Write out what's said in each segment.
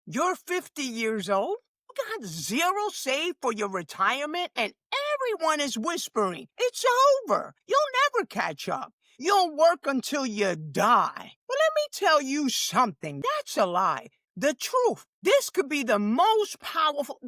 You're 50 years old? You got zero saved for your retirement, and everyone is whispering, it's over. You'll never catch up. You'll work until you die. Well, let me tell you something. That's a lie. The truth. This could be the most powerful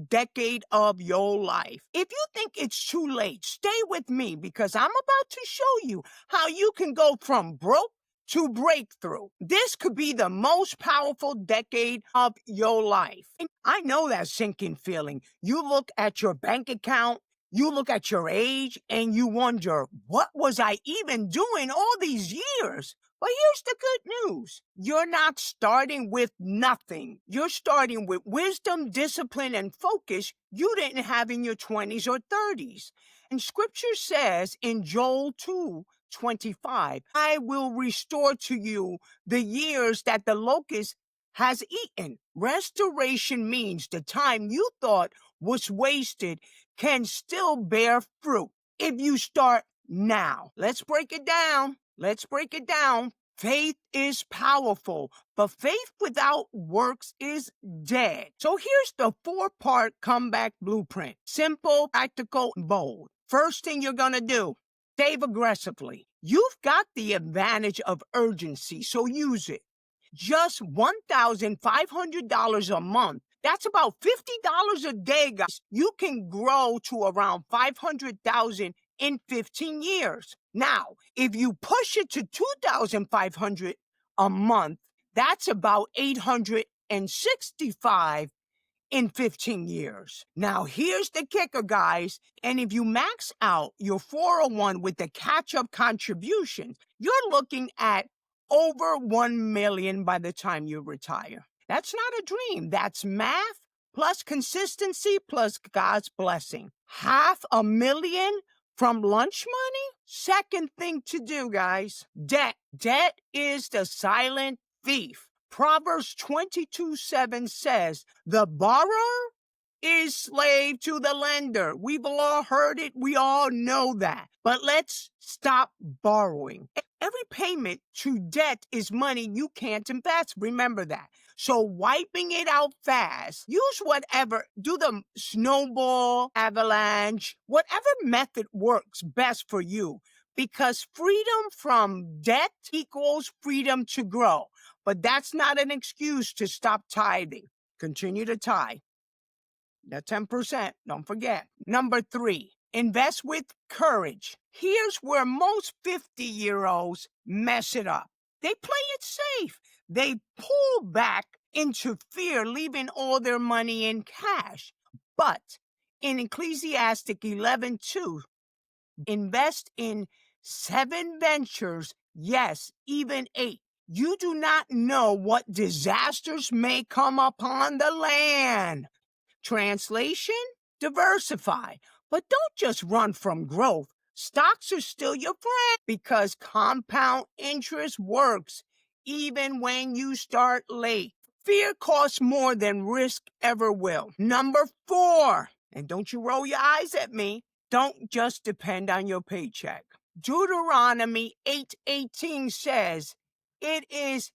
decade of your life. If you think it's too late, stay with me because I'm about to show you how you can go from broke to breakthrough. This could be the most powerful decade of your life. And I know that sinking feeling. You look at your bank account, you look at your age, and you wonder, what was I even doing all these years? But here's the good news. You're not starting with nothing. You're starting with wisdom, discipline, and focus you didn't have in your 20s or 30s. And scripture says in Joel 2:25, I will restore to you the years that the locust has eaten. Restoration means the time you thought was wasted can still bear fruit if you start now. Let's break it down. Faith is powerful, but faith without works is dead. So here's the 4-part comeback blueprint. Simple, practical, and bold. First thing you're going to do, save aggressively. You've got the advantage of urgency, so use it. Just $1,500 a month. That's about $50 a day, guys. You can grow to around $500,000 in 15 years. Now, if you push it to $2,500 a month, that's about $865 in 15 years. Now, here's the kicker, guys. And if you max out your 401 with the catch-up contributions, you're looking at over $1 million by the time you retire. That's not a dream. That's math plus consistency plus God's blessing. $500,000 from lunch money? Second thing to do, guys. Debt. Debt is the silent thief. Proverbs 22:7 says, the borrower is slave to the lender. We've all heard it. We all know that. But let's stop borrowing. Every payment to debt is money you can't invest. Remember that. So wiping it out fast, use whatever, do the snowball, avalanche, whatever method works best for you. Because freedom from debt equals freedom to grow. But that's not an excuse to stop tithing. Continue to tithe. The 10%, don't forget. Number 3, invest with courage. Here's where most 50-year-olds mess it up. They play it safe. They pull back into fear, leaving all their money in cash. But in Ecclesiastes 11:2, invest in 7 ventures, yes, even 8. You do not know what disasters may come upon the land. Translation, diversify. But don't just run from growth. Stocks are still your friend because compound interest works even when you start late. Fear costs more than risk ever will. Number 4, and don't you roll your eyes at me, don't just depend on your paycheck. Deuteronomy 8:18 says, it is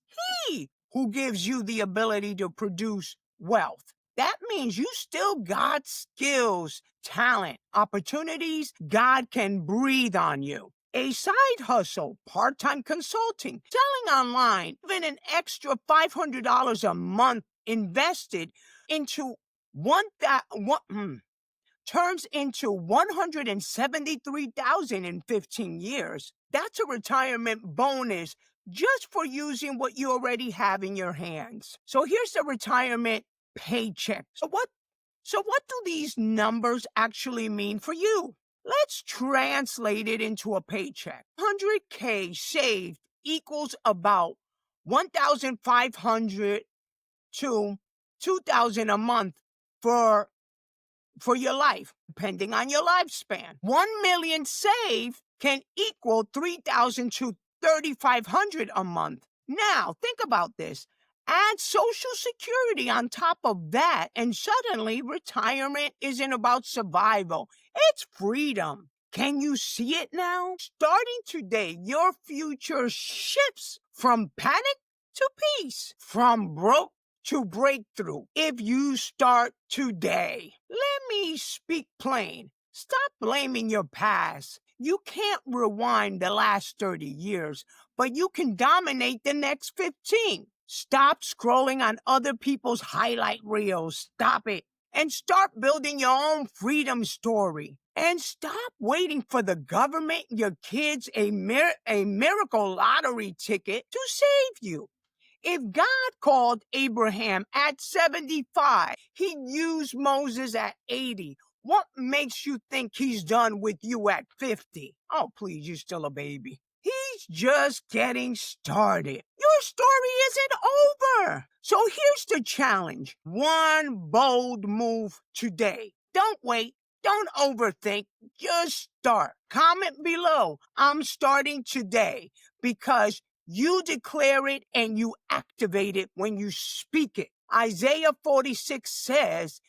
He who gives you the ability to produce wealth. That means you still got skills, talent, opportunities. God can breathe on you. A side hustle, part-time consulting, selling online, even an extra $500 a month invested into turns into $173,000 in 15 years. That's a retirement bonus just for using what you already have in your hands. So here's the retirement paycheck. So what do these numbers actually mean for you? Let's translate it into a paycheck. 100K saved equals about 1,500 to 2,000 a month for your life, depending on your lifespan. 1 million saved can equal 3,000 to 3,500 a month. Now, think about this. Add Social Security on top of that, and suddenly retirement isn't about survival. It's freedom. Can you see it now? Starting today, your future shifts from panic to peace, from broke to breakthrough. If you start today, let me speak plain. Stop blaming your past. You can't rewind the last 30 years, but you can dominate the next 15. Stop scrolling on other people's highlight reels. Stop it. And start building your own freedom story. And stop waiting for the government, your kids, a miracle lottery ticket to save you. If God called Abraham at 75, he used Moses at 80. What makes you think he's done with you at 50? Oh, please, you're still a baby. He's just getting started. Your story isn't over. So here's the challenge. One bold move today. Don't wait. Don't overthink. Just start. Comment below. I'm starting today, because you declare it and you activate it when you speak it. Isaiah 46 says,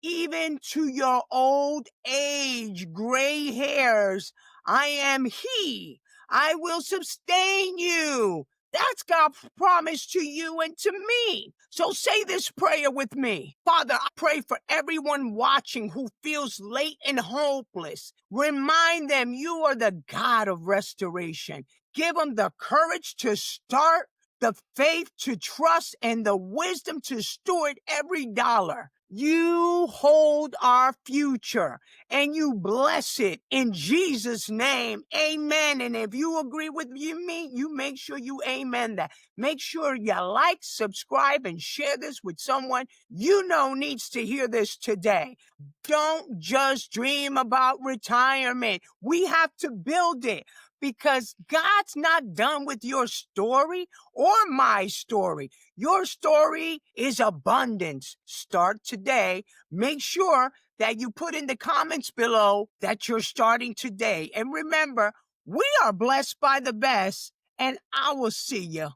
even to your old age, gray hairs, I am He. I will sustain you. That's God's promise to you and to me. So say this prayer with me. Father, I pray for everyone watching who feels late and hopeless. Remind them you are the God of restoration. Give them the courage to start, the faith to trust, and the wisdom to steward every dollar. You hold our future, and you bless it in Jesus' name. Amen. And if you agree with me, you make sure you amen that. Make sure you like, subscribe, and share this with someone you know needs to hear this today. Don't just dream about retirement. We have to build it, because God's not done with your story or my story. Your story is abundance. Start today. Make sure that you put in the comments below that you're starting today. And remember, we are blessed by the best, and I will see you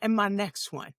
in my next one.